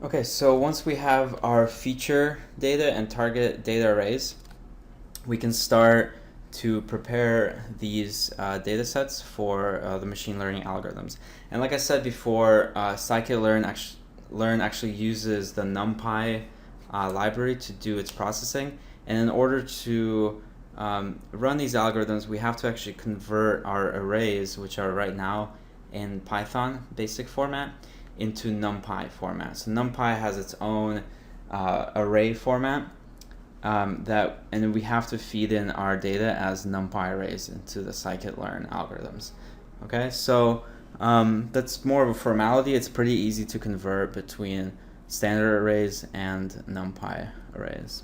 Okay, so once we have our feature data and target data arrays, we can start to prepare these data sets for the machine learning algorithms. And like I said before, scikit-learn actually uses the NumPy library to do its processing. And in order to run these algorithms, we have to actually convert our arrays, which are right now in Python basic format, into NumPy format. So NumPy has its own array format and then we have to feed in our data as NumPy arrays into the scikit-learn algorithms. Okay, so that's more of a formality. It's pretty easy to convert between standard arrays and NumPy arrays.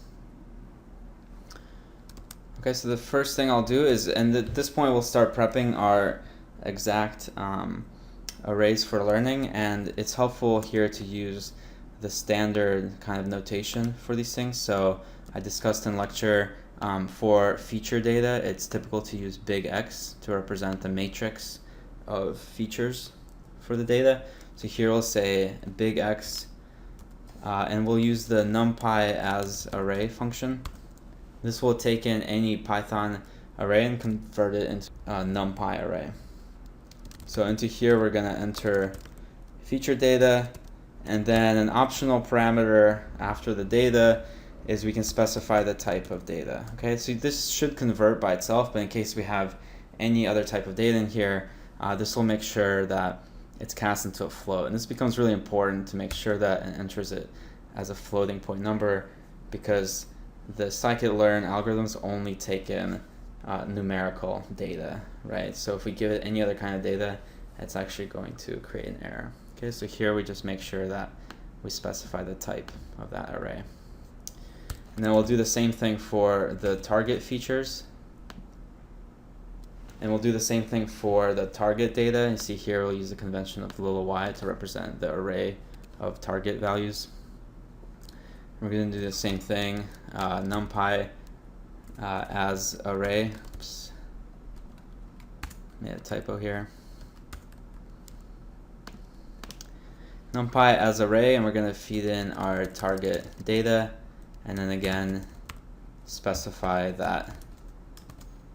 Okay, so the first thing I'll do is, and at this point we'll start prepping our exact arrays for learning, and it's helpful here to use the standard kind of notation for these things. So I discussed in lecture for feature data, it's typical to use big X to represent the matrix of features for the data. So here we'll say big X, and we'll use the NumPy as array function. This will take in any Python array and convert it into a NumPy array. So into here we're going to enter feature data, and then an optional parameter after the data is we can specify the type of data. Okay, so this should convert by itself, but in case we have any other type of data in here, this will make sure that it's cast into a float. And this becomes really important to make sure that it enters it as a floating point number, because the scikit-learn algorithms only take in numerical data, right? So if we give it any other kind of data, it's actually going to create an error. Okay, so here we just make sure that we specify the type of that array. And then we'll do the same thing for the target features. And we'll do the same thing for the target data. You see here we'll use the convention of little y to represent the array of target values. We're going to do the same thing, NumPy as array. Oops. Made a typo here. NumPy as array, and we're going to feed in our target data, and then again specify that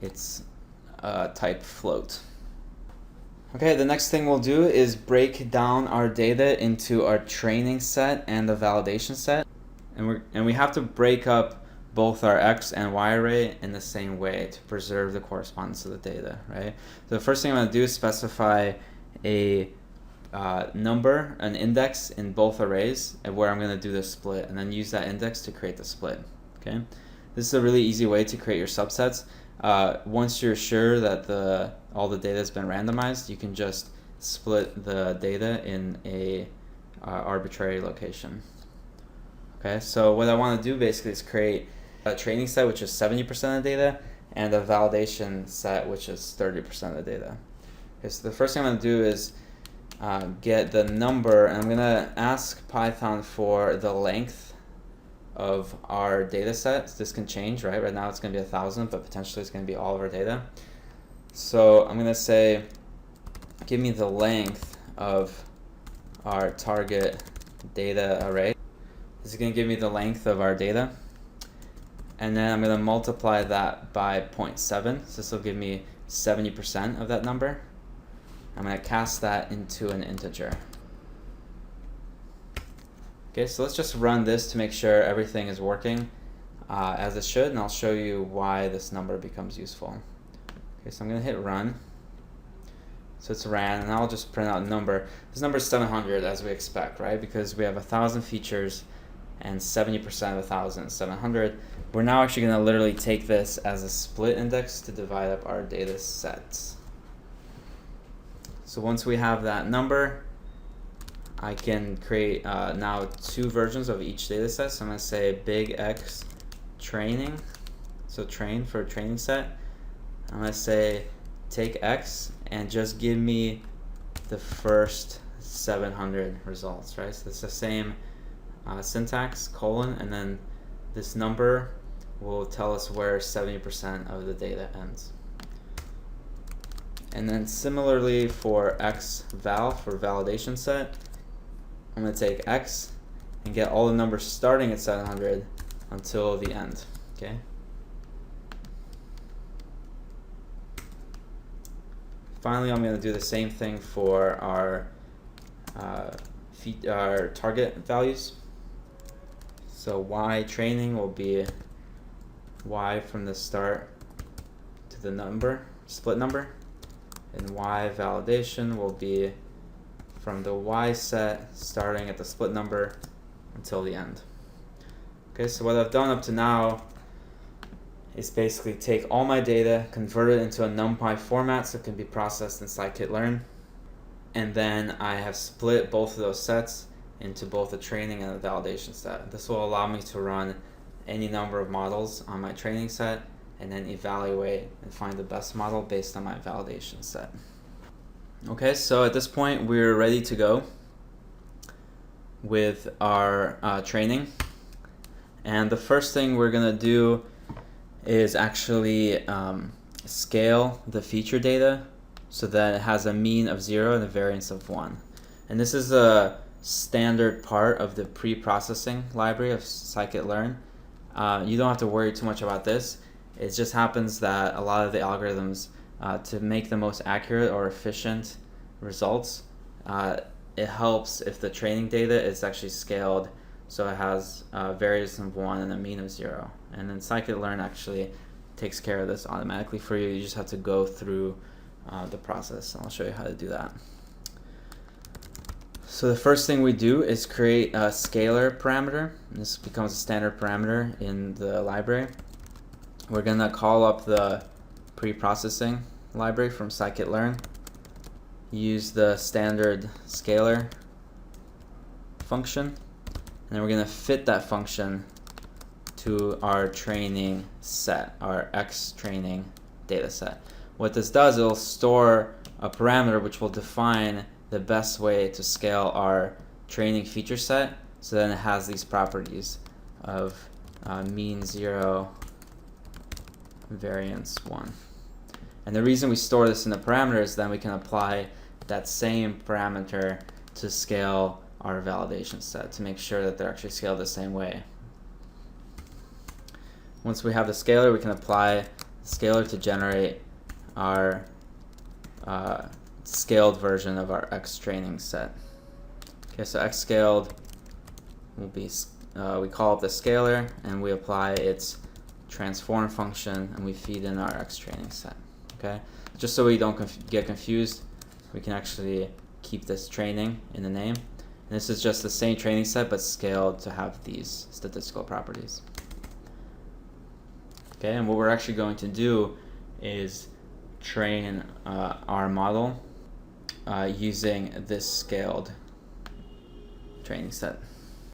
it's type float. Okay, the next thing we'll do is break down our data into our training set and the validation set. And we have to break up both our X and Y array in the same way to preserve the correspondence of the data, right? So the first thing I'm going to do is specify a number, an index in both arrays, and where I'm going to do the split, and then use that index to create the split. Okay, this is a really easy way to create your subsets. Once you're sure that all the data has been randomized, you can just split the data in a arbitrary location. Okay, so what I want to do basically is create a training set, which is 70% of the data, and a validation set, which is 30% of the data. Okay, so the first thing I'm going to do is get the number, and I'm going to ask Python for the length of our data set. So this can change, right? Right now it's going to be 1,000, but potentially it's going to be all of our data. So I'm going to say, give me the length of our target data array. This is going to give me the length of our data. And then I'm going to multiply that by 0.7. So this will give me 70% of that number. I'm going to cast that into an integer. Okay, so let's just run this to make sure everything is working as it should, and I'll show you why this number becomes useful. Okay, so I'm going to hit run. So it's ran, and I'll just print out a number. This number is 700, as we expect, right? Because we have 1,000 features, and 70% of 1,000 is 700. We're now actually going to literally take this as a split index to divide up our data sets. So once we have that number, I can create now two versions of each data set. So I'm going to say big X training, so train for a training set. I'm going to say take X and just give me the first 700 results, right? So it's the same syntax, colon, and then this number will tell us where 70% of the data ends. And then similarly for X val, for validation set, I'm going to take X and get all the numbers starting at 700 until the end. Okay. Finally, I'm going to do the same thing for our target values. So y training will be y from the start to the number, split number, and y validation will be from the y set starting at the split number until the end. Okay, so what I've done up to now is basically take all my data, convert it into a NumPy format so it can be processed in scikit-learn, and then I have split both of those sets into both the training and the validation set. This will allow me to run any number of models on my training set and then evaluate and find the best model based on my validation set. Okay, so at this point we're ready to go with our training. And the first thing we're going to do is actually scale the feature data so that it has a mean of 0 and a variance of 1. And this is a standard part of the pre-processing library of scikit-learn. You don't have to worry too much about this. It just happens that a lot of the algorithms, to make the most accurate or efficient results, it helps if the training data is actually scaled so it has a variance of 1 and a mean of 0. And then scikit-learn actually takes care of this automatically for you. You just have to go through the process, and I'll show you how to do that. So the first thing we do is create a scalar parameter. This becomes a standard parameter in the library. We're going to call up the pre-processing library from scikit-learn, use the standard scalar function, and then we're going to fit that function to our training set, our X training data set. What this does, it'll store a parameter which will define the best way to scale our training feature set, so then it has these properties of mean 0, variance 1. And the reason we store this in the parameter is then we can apply that same parameter to scale our validation set to make sure that they're actually scaled the same way. Once we have the scalar, we can apply the scalar to generate our scaled version of our X training set. Okay, so X scaled will be, we call up the scalar and we apply its transform function and we feed in our X training set. Okay, just so we don't get confused, we can actually keep this training in the name. And this is just the same training set but scaled to have these statistical properties. Okay, and what we're actually going to do is train our model using this scaled training set.